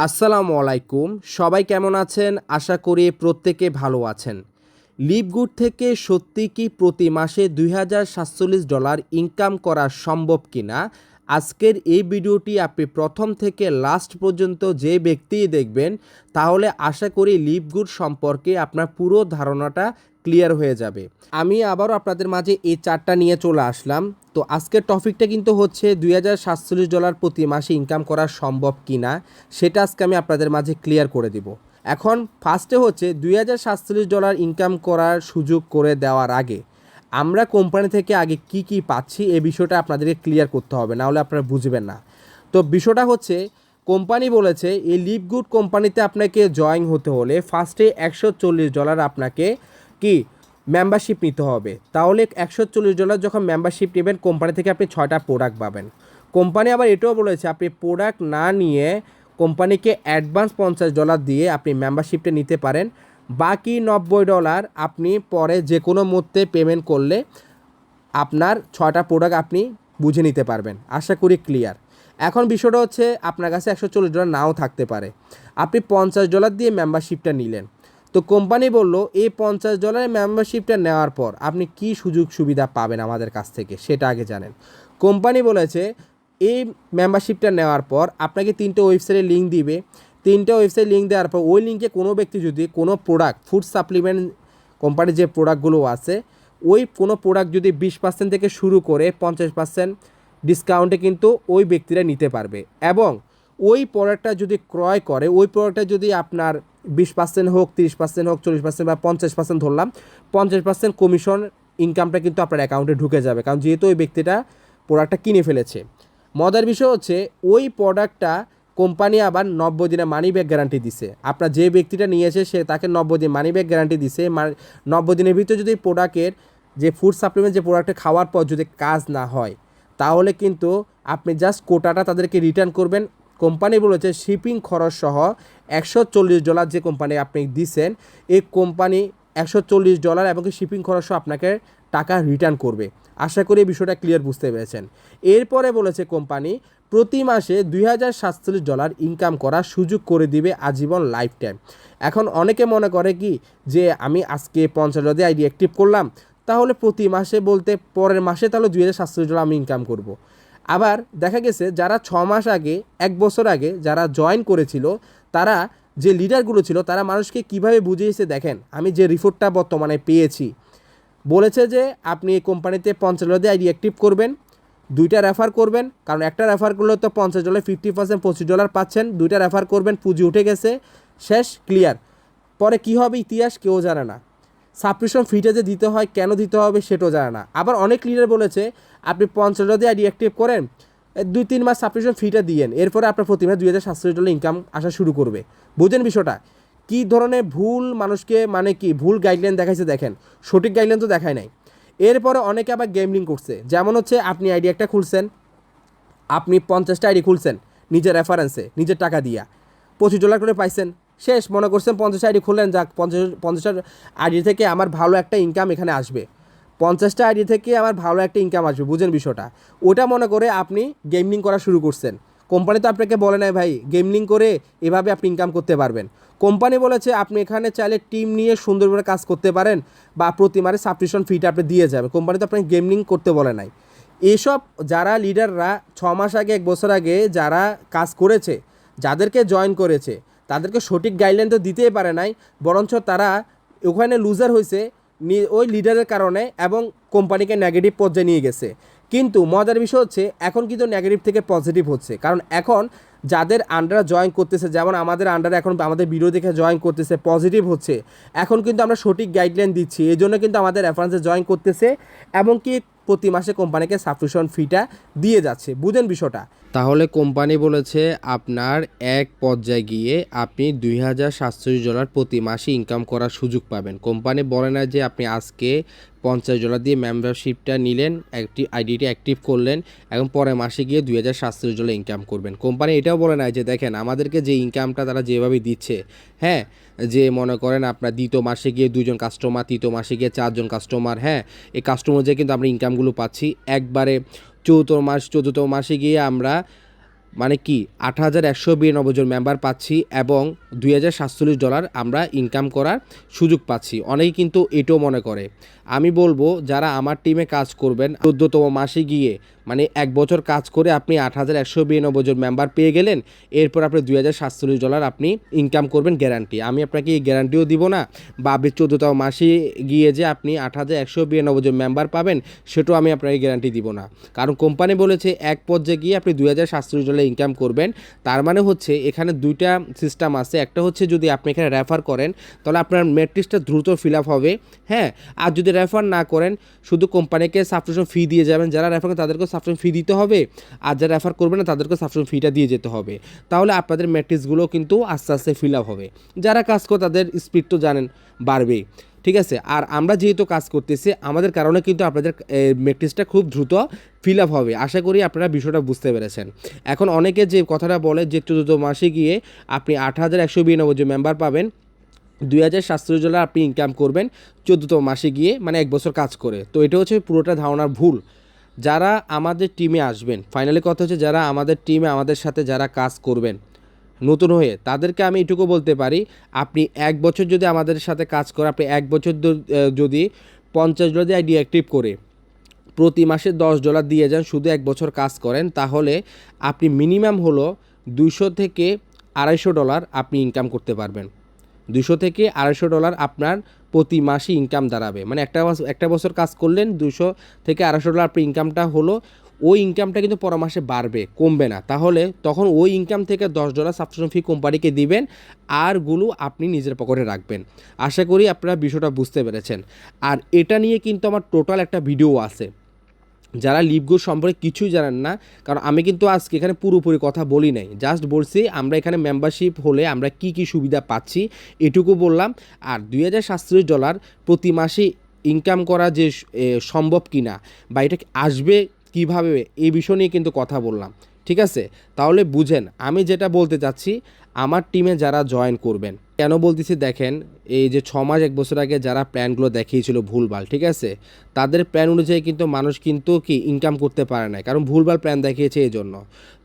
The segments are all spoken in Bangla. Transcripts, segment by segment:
আসসালামু আলাইকুম। সবাই কেমন আছেন? আশা করি প্রত্যেকে ভালো আছেন। লিভগুড থেকে সত্যি কি প্রতি মাসে $২,০৪৭ ইনকাম করা সম্ভব কিনা? আজকের এই ভিডিওটি আপনি প্রথম থেকে লাস্ট পর্যন্ত যে ব্যক্তিই দেখবেন, তাহলে আশা করি লিভগুড সম্পর্কে আপনার পুরো ধারণাটা ক্লিয়ার হয়ে যাবে। আমি আবারও আপনাদের মাঝে এই চার্টটা নিয়ে চলে আসলাম। তো আজকের টপিকটা কিন্তু হচ্ছে $২,০৪৭ প্রতি মাসে ইনকাম করা সম্ভব কিনা, সেটা আজকে আমি আপনাদের মাঝে ক্লিয়ার করে দিব। এখন ফার্স্টে হচ্ছে $২,০৪৭ ইনকাম করার সুযোগ করে দেওয়ার আগে আমরা কোম্পানি থেকে আগে কি কি পাচ্ছি এই বিষয়টা আপনাদেরকে ক্লিয়ার করতে হবে, নাহলে আপনারা বুঝবেন না। তো বিষয়টা হচ্ছে, কোম্পানি বলেছে এই লিভগুড কোম্পানিতে আপনাকে জয়েন হতে হলে ফার্স্টে $140 আপনাকে কি মেম্বারশিপ নিতে হবে। তাহলে $140 যখন মেম্বারশিপ নেবেন, কোম্পানি থেকে আপনি 6টা প্রোডাক্ট পাবেন। কোম্পানি আবার এটাও বলেছে আপনি প্রোডাক্ট না নিয়ে কোম্পানিকে অ্যাডভান্স $50 দিয়ে আপনি মেম্বারশিপটা নিতে পারেন। বাকি $90 আপনি পরে যে কোনো মুহূর্তে পেমেন্ট করলে আপনার 6টা প্রোডাক্ট আপনি বুঝে নিতে পারবেন। আশা করি ক্লিয়ার। এখন বিষয়টা হচ্ছে, আপনার কাছে $140 নাও থাকতে পারে, আপনি $50 দিয়ে মেম্বারশিপটা নিলেন। তো কোম্পানি বলল এই $50 মেম্বারশিপটা নেওয়ার পর আপনি কি সুযোগ সুবিধা পাবেন আমাদের কাছ থেকে, সেটা আগে জানেন। কোম্পানি বলেছে এই মেম্বারশিপটা নেওয়ার পর আপনাকে 3টে ওয়েবসাইটের লিঙ্ক দিবে। 3টে ওয়েবসাইট লিঙ্ক দেওয়ার পর ওই লিঙ্কে কোনো ব্যক্তি যদি কোনো প্রোডাক্ট, ফুড সাপ্লিমেন্ট কোম্পানির যে প্রোডাক্টগুলো আছে, ওই কোনো প্রোডাক্ট যদি 20% থেকে শুরু করে 50% ডিসকাউন্টে কিন্তু ওই ব্যক্তিরা নিতে পারবে। এবং ওই প্রোডাক্টটা যদি ক্রয় করে, ওই প্রোডাক্টটা যদি আপনার 20% হোক, 30% হোক, 40% বা 50% ধরলাম, 50% কমিশন ইনকামটা কিন্তু আপনার অ্যাকাউন্টে ঢুকে যাবে, কারণ যেহেতু ওই ব্যক্তিটা প্রোডাক্টটা কিনে ফেলেছে। মজার বিষয় হচ্ছে, ওই প্রোডাক্টটা কোম্পানি আবার 90 দিনের মানি ব্যাক গ্যারান্টি দিছে। আপনার যে ব্যক্তিটা নিয়েছে সে তাকে 90 দিন মানি ব্যাক গ্যারান্টি দিছে। 90 দিনের ভিতরে যদি প্রোডাক্টের যে ফুড সাপ্লিমেন্ট যে প্রোডাক্টটা খাওয়ার পর যদি কাজ না হয়, তাহলে কিন্তু আপনি জাস্ট কোটাটা তাদেরকে রিটার্ন করবেন। কোম্পানি বলেছে শিপিং খরচ সহ $140 যে কোম্পানি আপনি দিছেন, এই কোম্পানি $140 এবং শিপিং খরচ সহ আপনাকে টাকা রিটার্ন করবে। আশা করি এই বিষয়টা ক্লিয়ার বুঝতে পেরেছেন। এরপরে বলেছে কোম্পানি প্রতি মাসে $2,047 ইনকাম করার সুযোগ করে দিবে আজীবন লাইফ টাইম। এখন অনেকে মনে করে কি যে আমি আজকে $50 দিয়ে আইডি অ্যাক্টিভ করলাম, তাহলে প্রতি মাসে বলতে পরের মাসে তাহলে $2,047 আমি ইনকাম করব। আবার দেখা গেছে যারা 6 মাস আগে, 1 বছর আগে যারা জয়েন করেছিল, তারা যে লিডারগুলো ছিল তারা মানুষকে কিভাবে বুঝিয়েছে দেখেন। আমি যে রিপোর্টটা বর্তমানে পেয়েছি, বলেছে যে আপনি এই কোম্পানিতে $50 দিয়ে আইডি অ্যাক্টিভ করবেন, 2টা রেফার করবেন, কারণ একটা রেফার করলে তো $50 50% $25 পাচ্ছেন, 2টা রেফার করবেন, পুঁজি উঠে গেছে, শেষ, ক্লিয়ার। পরে কি হবে ইতিহাস কেউ জানে না। সাবস্ক্রিপশন ফিটা যে দিতে হয়, কেন দিতে হবে সেটাও জানে না। আবার অনেক লিডার বলেছে আপনি $50 দিয়ে আইডি অ্যাক্টিভ করেন, 2-3 মাস সাবস্ক্রিপশন ফিটা দিয়েন, এরপরে আপনার প্রতি মাসে $2,047 ইনকাম আসা শুরু করবে। বুঝেন বিষয়টা? কী ধরনের ভুল মানুষকে, মানে কি ভুল গাইডলাইন দেখাইছে দেখেন, সঠিক গাইডলাইন তো দেখায় নাই। এরপরে অনেকে আবার গেমলিং করছে, যেমন হচ্ছে আপনি আইডি একটা খুলছেন, আপনি 50টা আইডি খুলছেন নিজের রেফারেন্সে, নিজের টাকা দিয়া, $25 করে পাইছেন, শেষ মনে করছেন 50 আইডি খুললেন, যাক 50টা আইডি থেকে আমার ভালো একটা ইনকাম এখানে আসবে, 50টা আইডি থেকে আমার ভালো একটা ইনকাম আসবে। বুঝেন বিষয়টা? ওটা মনে করে আপনি গেমলিং করা শুরু করছেন। কোম্পানি তো আপনাকে বলে নাই ভাই গেমলিং করে এভাবে আপনি ইনকাম করতে পারবেন। কোম্পানি বলেছে আপনি এখানে চাইলে টিম নিয়ে সুন্দরভাবে কাজ করতে পারেন, বা প্রতি মাসে সাবস্ক্রিপশন ফিটা আপনি দিয়ে যাবেন। কোম্পানি তো আপনাকে গেমলিং করতে বলে নাই। এসব যারা লিডাররা 6 মাস আগে, 1 বছর আগে যারা কাজ করেছে, যাদেরকে জয়েন করেছে, তাদেরকে সঠিক গাইডলাইন তো দিতেই পারে নাই, বরঞ্চ তারা ওখানে লুজার হয়েছে ওই লিডারের কারণে, এবং কোম্পানিকে নেগেটিভ পর্যায়ে নিয়ে গেছে। কিন্তু মজার বিষয় হচ্ছে এখন কিন্তু নেগেটিভ থেকে পজিটিভ হচ্ছে, কারণ এখন যাদের আন্ডারে জয়েন করতেছে, যেমন আমাদের আন্ডারে এখন আমাদের ভিডিও দেখে জয়েন করতেছে, পজিটিভ হচ্ছে। এখন কিন্তু আমরা সঠিক গাইডলাইন দিচ্ছি, এই জন্য কিন্তু আমাদের রেফারেন্সে জয়েন করতেছে, এবং কি প্রতি মাসে কোম্পানিকে সাবস্ক্রিপশন ফিটা দিয়ে যাচ্ছে। বুঝেন বিষয়টা? তাহলে কোম্পানি বলেছে আপনার এক পর্যায়ে গিয়ে আপনি $2,047 প্রতি মাসে ইনকাম করার সুযোগ পাবেন। কোম্পানি বলে না যে আপনি আজকে $50 দিয়ে মেম্বারশিপটা নিলেন, একটি আইডিটি অ্যাক্টিভ করলেন, এবং পরের মাসে গিয়ে $2,047 ইনকাম করবেন। কোম্পানি এটাও বলে না যে দেখেন আমাদেরকে যে ইনকামটা তারা যেভাবে দিচ্ছে, হ্যাঁ, যে মনে করেন আপনার দ্বিতীয় মাসে গিয়ে 2জন কাস্টমার, তৃতীয় মাসে গিয়ে 4জন কাস্টমার, হ্যাঁ, এই কাস্টমার যে কিন্তু আমরা ইনকামগুলো পাচ্ছি একবারে চতুর্থ মাসে গিয়ে আমরা মানে কি ৮,১৯২ জন মেম্বার পাচ্ছি এবং $২,০৪৭ আমরা ইনকাম করার সুযোগ পাচ্ছি। অনেকেই কিন্তু এটাও মনে করে। আমি বলবো যারা আমার টিমে কাজ করবেন ১৪তম মাসে গিয়ে মানে ১ বছর কাজ করে আপনি ৮,১৯২ জন মেম্বার পেয়ে গেলেন, এরপর আপনি $২,০৪৭ আপনি ইনকাম করবেন গ্যারান্টি। আমি আপনাকে এই গ্যারান্টিও দিব না, বা আপনি ১৪তম মাসে গিয়ে যে আপনি ৮,১৯২ জন মেম্বার পাবেন সেটাও আমি আপনাকে গ্যারান্টি দিব না। কারণ কোম্পানি বলেছে এক পর্যায়ে গিয়ে আপনি $২,০৪৭ ইনকাম করবেন। তার মানে হচ্ছে এখানে দুইটা সিস্টেম আছে। একটা হচ্ছে যদি আপনি এখানে রেফার করেন তাহলে আপনার ম্যাট্রিক্সটা দ্রুত ফিল আপ হবে, হ্যাঁ। আর যদি রেফার না করেন শুধু কোম্পানিকে সাবস্ক্রিপশন ফি দিয়ে যাবেন, যারা রেফার করেন তাদেরকেও সাবস্ক্রিপশন ফি দিতে হবে, আর যারা রেফার করবে না তাদেরকেও সাবস্ক্রিপশন ফিটা দিয়ে যেতে হবে। তাহলে আপনাদের ম্যাট্রিক্সগুলো কিন্তু আস্তে আস্তে ফিল আপ হবে। যারা কাজ করে তাদের স্পিড তো জানেন বাড়বেই, ঠিক আছে। আর আমরা যেহেতু কাজ করতেছি আমাদের কারণে কিন্তু আপনাদের ম্যাট্রিক্সটা খুব দ্রুত ফিল আপ হবে। আশা করি আপনারা বিষয়টা বুঝতে পেরেছেন। এখন অনেকে যে কথাটা বলে যে ১৪ মাসে গিয়ে আপনি ৮,১৯২ জন মেম্বার পাবেন, $২,০৪৭ আপনি ইনকাম করবেন ১৪তম মাসে গিয়ে, মানে ১ বছর কাজ করে। তো এটা হচ্ছে পুরোটা ধারণার ভুল। যারা আমাদের টিমে আসবেন, ফাইনালি কথা হচ্ছে যারা আমাদের টিমে আমাদের সাথে যারা কাজ করবেন নতুন হয়ে, তাদেরকে আমি এটুকু বলতে পারি আপনি ১ বছর যদি আমাদের সাথে কাজ করে, আপনি ১ বছর যদি $৫০ দিয়ে আইডি অ্যাক্টিভ করে প্রতি মাসে $১০ দিয়ে যান, শুধু ১ বছর কাজ করেন, তাহলে আপনি মিনিমাম হলো $২০০ থেকে $২৫০ আপনি ইনকাম করতে পারবেন। $২০০ থেকে $২৫০ আপনার প্রতি মাসে ইনকাম দাঁড়াবে। মানে একটা বছর কাজ করলেন, $২০০ থেকে $২৫০ আপনার ইনকামটা হলো। ওই ইনকামটা কিন্তু পর মাসে বাড়বে, কমবে না। তাহলে তখন ওই ইনকাম থেকে $10 সাবস্ক্রিপশন ফি কোম্পানিকে দিবেন, আরগুলো আপনি নিজের পকেটে রাখবেন। আশা করি আপনারা বিষয়টা বুঝতে পেরেছেন। আর এটা নিয়ে কিন্তু আমার টোটাল একটা ভিডিও আছে। যারা লিভগুড সম্পর্কে কিছুই জানেন না, কারণ আমি কিন্তু আজকে এখানে পুরোপুরি কথা বলি নাই, জাস্ট বলছি আমরা এখানে মেম্বারশিপ হলে আমরা কি কি সুবিধা পাচ্ছি এটুকু বললাম। আর $২,০৪৭ প্রতি মাসে ইনকাম করা যে সম্ভব কিনা বা এটা আসবে কিভাবে, এই বিষয় নিয়ে কিন্তু কথা বললাম, ঠিক আছে। তাহলে বুঝেন আমি যেটা বলতে চাচ্ছি। আমার টিমে যারা জয়েন করবেন, কেন বলতেছি দেখেন, এই যে 6 মাস 1 বছর আগে যারা প্ল্যানগুলো দেখিয়েছিল ভুলভাল, ঠিক আছে, তাদের প্ল্যান অনুযায়ী কিন্তু মানুষ কিন্তু কি ইনকাম করতে পারে না, কারণ ভুলভাল প্ল্যান দেখিয়েছে এই জন্য।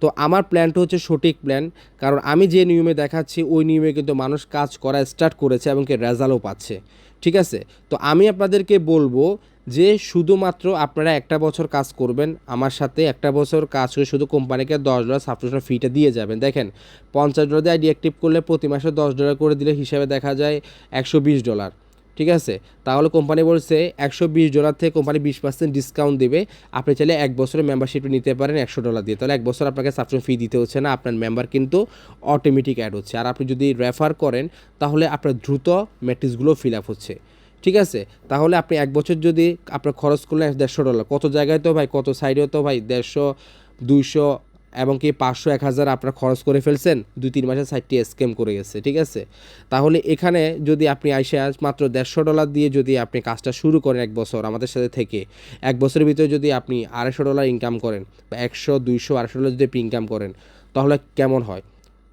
তো আমার প্ল্যানটা হচ্ছে সঠিক প্ল্যান, কারণ আমি যে নিয়মে দেখাচ্ছি ওই নিয়মে কিন্তু মানুষ কাজ করা স্টার্ট করেছে এবং কি রেজাল্টও পাচ্ছে, ঠিক আছে। তো আমি আপনাদেরকে বলবো যে শুধুমাত্র আপনারা একটা বছর কাজ করবেন আমার সাথে, একটা বছর কাজ করে শুধু কোম্পানিকে $10 সাবস্ক্রিপশন ফিটা দিয়ে যাবেন। দেখেন $50 দিয়ে আইডি অ্যাক্টিভ করলে প্রতি মাসে $10 করে দিলে হিসাবে দেখা যায় $120, ঠিক আছে। তাহলে কোম্পানি বলছে $120 থেকে কোম্পানি 20% ডিসকাউন্ট দেবে। আপনি চাইলে 1 বছরের মেম্বারশিপ নিতে পারেন $100 দিয়ে। তাহলে 1 বছর আপনাকে সাবস্ক্রিপশন ফি দিতে হচ্ছে না, আপনার মেম্বার কিন্তু অটোমেটিক অ্যাড হচ্ছে। আর আপনি যদি রেফার করেন তাহলে আপনার দ্রুত ম্যাট্রিক্সগুলো ফিল আপ হচ্ছে, ঠিক আছে। তাহলে আপনি 1 বছর যদি আপনার খরচ করলেন $150, কত জায়গায় তো ভাই, কত সাইডেও তো ভাই 150, 200 এবং কি 500, 1000 আপনার খরচ করে ফেলছেন, 2-3 মাসের সাইটটি স্ক্যাম করে গেছে, ঠিক আছে। তাহলে এখানে যদি আপনি আইসে মাত্র $150 দিয়ে যদি আপনি কাজটা শুরু করেন 1 বছর আমাদের সাথে থেকে, 1 বছরের ভিতরে যদি আপনি $250 ইনকাম করেন বা 100, 200, $250 যদি আপনি ইনকাম করেন, তাহলে কেমন হয়?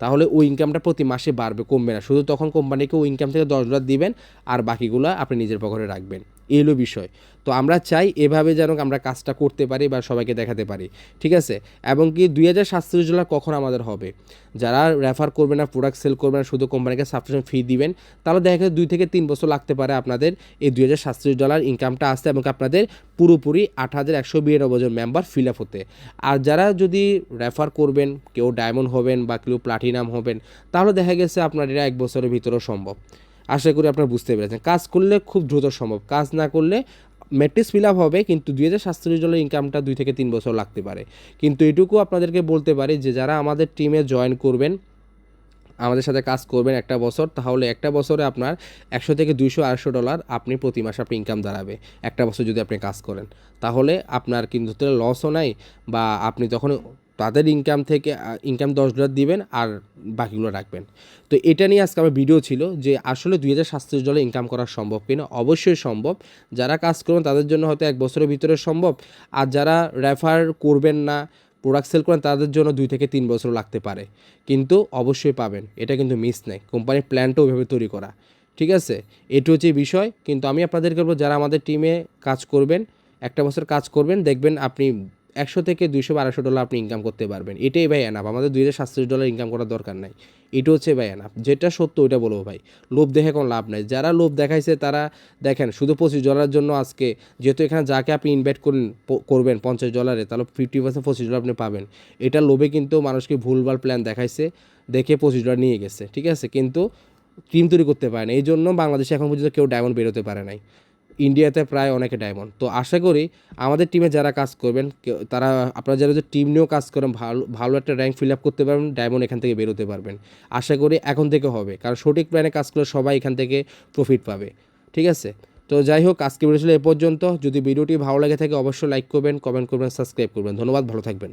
তাহলে ওই ইনকামটা প্রতি মাসে বাড়বে, কমবে না। শুধু তখন কোম্পানিকে ওই ইনকাম থেকে $10 দিবেন আর বাকিগুলো আপনি নিজের পকেটে রাখবেন। এই হলো বিষয়। তো আমরা চাই এভাবে যেন আমরা কাজটা করতে পারি বা সবাইকে দেখাতে পারি, ঠিক আছে। এবং কি $2,047 কখন আমাদের হবে, যারা রেফার করবে না, প্রোডাক্ট সেল করবে না, শুধু কোম্পানিকে সাবস্ক্রিপশন ফি দিবেন, তাহলে দেখা যায় 2 থেকে 3 বছর লাগতে পারে আপনাদের এই $2,047 ইনকামটা আসতে এবং আপনাদের পুরোপুরি 8,192 জন মেম্বার ফিল আপ হতে। আর যারা যদি রেফার করবেন, কেউ ডায়মন্ড হবেন বা কেউ প্লাটিনাম হবেন, তাহলে দেখা গেছে আপনার এটা 1 বছরের ভিতরেও সম্ভব। আশা করি আপনারা বুঝতে পেরেছেন। কাজ করলে খুব দ্রুত সম্ভব, কাজ না করলে ম্যাট্রিক্স ফিল আপ হবে কিন্তু $2,047 ইনকামটা 2 থেকে 3 বছর লাগতে পারে। কিন্তু এটুকু আপনাদেরকে বলতে পারি যে যারা আমাদের টিমে জয়েন করবেন, আমাদের সাথে কাজ করবেন একটা বছর, তাহলে একটা বছরে আপনার 100 থেকে 200, $250 আপনি প্রতি মাসে আপনি ইনকাম দাঁড়াবে একটা বছর যদি আপনি কাজ করেন। তাহলে আপনার কিন্তু লসও নাই, বা আপনি তখন তাদের ইনকাম থেকে ইনকাম $10 দিবেন আর বাকিগুলো রাখবেন। তো এটা নিয়ে আজকে আমার ভিডিও ছিল যে আসলে $2,047 ইনকাম করা সম্ভব কিনা। অবশ্যই সম্ভব। যারা কাজ করবেন তাদের জন্য হয়তো 1 বছরের ভিতরে সম্ভব, আর যারা রেফার করবেন না, প্রোডাক্ট সেল করেন, তাদের জন্য 2 থেকে 3 বছর লাগতে পারে, কিন্তু অবশ্যই পাবেন, এটা কিন্তু মিস নেই। কোম্পানির প্ল্যানটাও ওইভাবে তৈরি করা, ঠিক আছে। এটা হচ্ছে বিষয়। কিন্তু আমি আপনাদেরকে বলবো যারা আমাদের টিমে কাজ করবেন, একটা বছর কাজ করবেন, দেখবেন আপনি 100 থেকে 200-1200 ডলার আপনি ইনকাম করতে পারবেন। এটাই ভাই এনাফ, আমাদের $2700 ইনকাম করার দরকার নাই। এটা হচ্ছে ভাই এনাফ, যেটা সত্য ওইটা বলবো ভাই। লোভ দেখে কোনো লাভ নাই, যারা লোভ দেখাইছে তারা দেখেন শুধু $25 জন্য আজকে, যেহেতু এখানে যাকে আপনি ইনভাইট করবেন $50, তাহলে 50% $25 আপনি পাবেন। এটা লোভে কিন্তু মানুষকে ভুলভাল প্ল্যান দেখাইছে, দেখে $25 নিয়ে গেছে, ঠিক আছে, কিন্তু ক্রিম তৈরি করতে পারে না। এই জন্য বাংলাদেশে এখন পর্যন্ত কেউ ডায়মন্ড বেরোতে পারে নাই। ইন্ডিয়াতে প্রায় অনেকে ডায়মন্ড। তো আশা করি আমাদের টিমে যারা কাজ করবেন তারা, আপনারা যারা যে টিম নিয়েও কাজ করেন, ভালো ভালো একটা র্যাঙ্ক ফিল আপ করতে পারবেন, ডায়মন্ড এখান থেকে বেরোতে পারবেন। আশা করি এখন থেকে হবে, কারণ সঠিক প্ল্যানে কাজ করলে সবাই এখান থেকে প্রফিট পাবে, ঠিক আছে। তো যাই হোক, আজকে ভিডিও ছিল এ পর্যন্ত। যদি ভিডিওটি ভালো লাগে থাকে অবশ্যই লাইক করবেন, কমেন্ট করবেন, সাবস্ক্রাইব করবেন। ধন্যবাদ, ভালো থাকবেন।